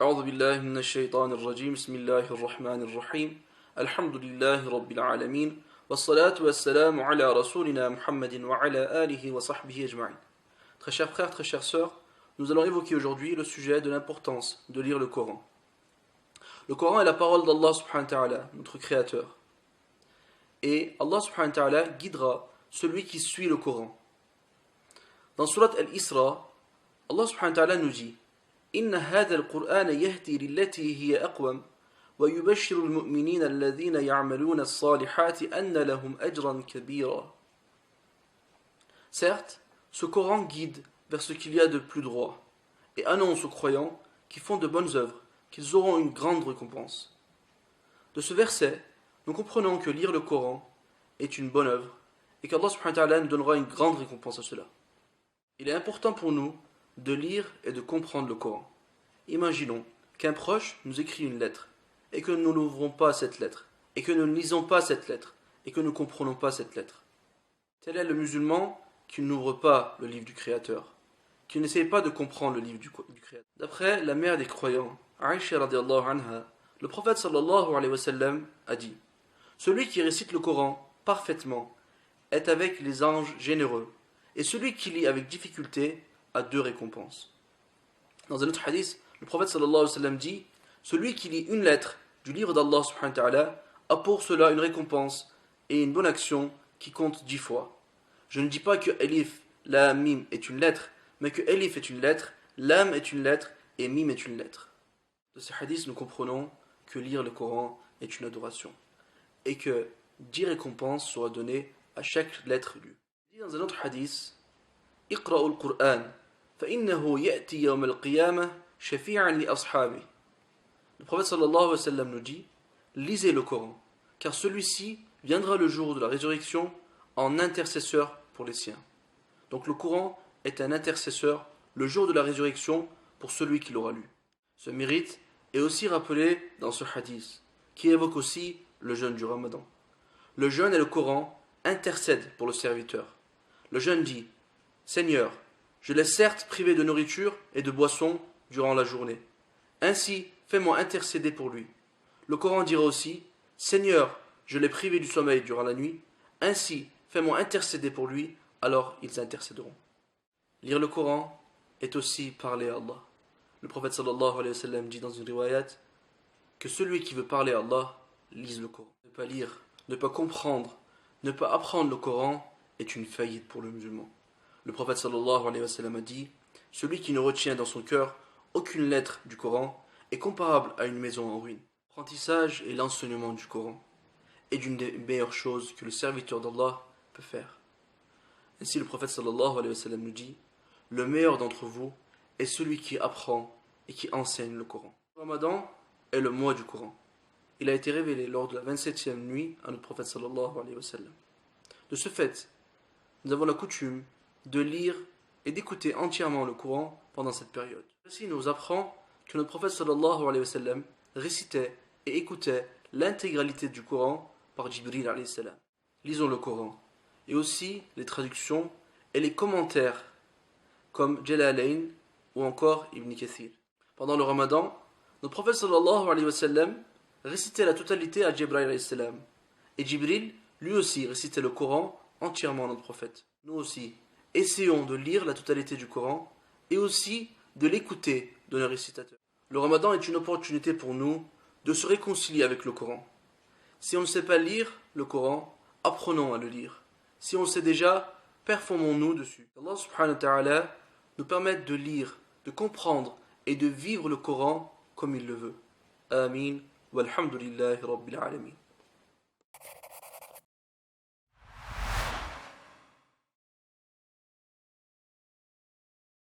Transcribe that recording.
أعوذ بالله من الشيطان الرجيم بسم الله الرحمن الرحيم الحمد لله رب العالمين والصلاة والسلام على رسولنا محمد وعلى آله وصحبه أجمعين. Très chers frères, très chères sœurs, nous allons évoquer aujourd'hui le sujet de l'importance de lire le Coran. Le Coran est la parole d'Allah subhanahu wa ta'ala, notre créateur. Et Allah subhanahu wa ta'ala guidera celui qui suit le Coran. Dans Surat Al-Isra, Allah subhanahu wa ta'ala nous dit إن هذا القرآن يهدي للتي هي أقوم ويبشر المؤمنين الذين يعملون الصالحات أن لهم أجرا كبيرا. Certes, ce Coran guide vers ce qu'il y a de plus droit et annonce aux croyants qui font de bonnes œuvres qu'ils auront une grande récompense. De ce verset, nous comprenons que lire le Coran est une bonne œuvre et qu'Allah subhanahu wa ta'ala nous donnera une grande récompense à cela. Il est important pour nous de lire et de comprendre le Coran. Imaginons qu'un proche nous écrit une lettre et que nous n'ouvrons pas cette lettre et que nous ne lisons pas cette lettre et que nous ne comprenons pas cette lettre. Tel est le musulman qui n'ouvre pas le livre du Créateur, qui n'essaye pas de comprendre le livre du Créateur. D'après la mère des croyants, Aïcha radiallahu anha, le prophète sallallahu alayhi wa sallam a dit: celui qui récite le Coran parfaitement est avec les anges généreux, et celui qui lit avec difficulté a deux récompenses. Dans un autre hadith, le prophète sallallahu alayhi wa sallam dit: celui qui lit une lettre du livre d'Allah subhanahu wa ta'ala a pour cela une récompense et une bonne action qui compte 10 fois. Je ne dis pas que Elif, Lam, Mim est une lettre, mais que Elif est une lettre, Lam est une lettre et Mim est une lettre. De ces hadiths, nous comprenons que lire le Coran est une adoration et que 10 récompenses seront données à chaque lettre lue. Il dit dans un autre hadith: اقرأوا القرآن فإنه يأتي يوم القيامة شفيعا لأصحابه. Le prophète sallallahu alayhi wa sallam nous dit: lisez le Coran, car celui-ci viendra le jour de la résurrection en intercesseur pour les siens. Donc le Coran est un intercesseur le jour de la résurrection pour celui qui l'aura lu. Ce mérite est aussi rappelé dans ce hadith, qui évoque aussi le jeûne du Ramadan. Le jeûne et le Coran intercèdent pour le serviteur. Le jeûne dit: Seigneur, je l'ai certes privé de nourriture et de boisson durant la journée. Ainsi, fais-moi intercéder pour lui. Le Coran dira aussi: Seigneur, je l'ai privé du sommeil durant la nuit. Ainsi, fais-moi intercéder pour lui. Alors ils intercéderont. Lire le Coran est aussi parler à Allah. Le prophète sallallahu alayhi wa sallam dit dans une riwayat que celui qui veut parler à Allah lise le Coran. Ne pas lire, ne pas comprendre, ne pas apprendre le Coran est une faillite pour le musulman. Le prophète sallallahu alayhi wa sallam a dit: celui qui ne retient dans son cœur aucune lettre du Coran est comparable à une maison en ruine. L'apprentissage et l'enseignement du Coran est d'une des meilleures choses que le serviteur d'Allah peut faire. Ainsi le prophète sallallahu alayhi wa sallam nous dit: le meilleur d'entre vous est celui qui apprend et qui enseigne le Coran. Le Ramadan est le mois du Coran. Il a été révélé lors de la 27e nuit à notre prophète sallallahu alayhi wa sallam. De ce fait, nous avons la coutume de lire et d'écouter entièrement le Coran pendant cette période. Ceci nous apprend que notre prophète sallallahu alayhi wa sallam récitait et écoutait l'intégralité du Coran par Jibril alayhi salam. Lisons le Coran et aussi les traductions et les commentaires comme Jalalayn ou encore Ibn Kathir. Pendant le Ramadan, notre prophète sallallahu alayhi wa sallam récitait la totalité à Jibril alayhi salam, et Jibril lui aussi récitait le Coran entièrement à notre prophète. Nous aussi, essayons de lire la totalité du Coran et aussi de l'écouter de nos récitateurs. Le Ramadan est une opportunité pour nous de se réconcilier avec le Coran. Si on ne sait pas lire le Coran, apprenons à le lire. Si on le sait déjà, performons-nous dessus. Allah subhanahu wa ta'ala nous permette de lire, de comprendre et de vivre le Coran comme il le veut. Amin. Walhamdulillahi rabbil alamin.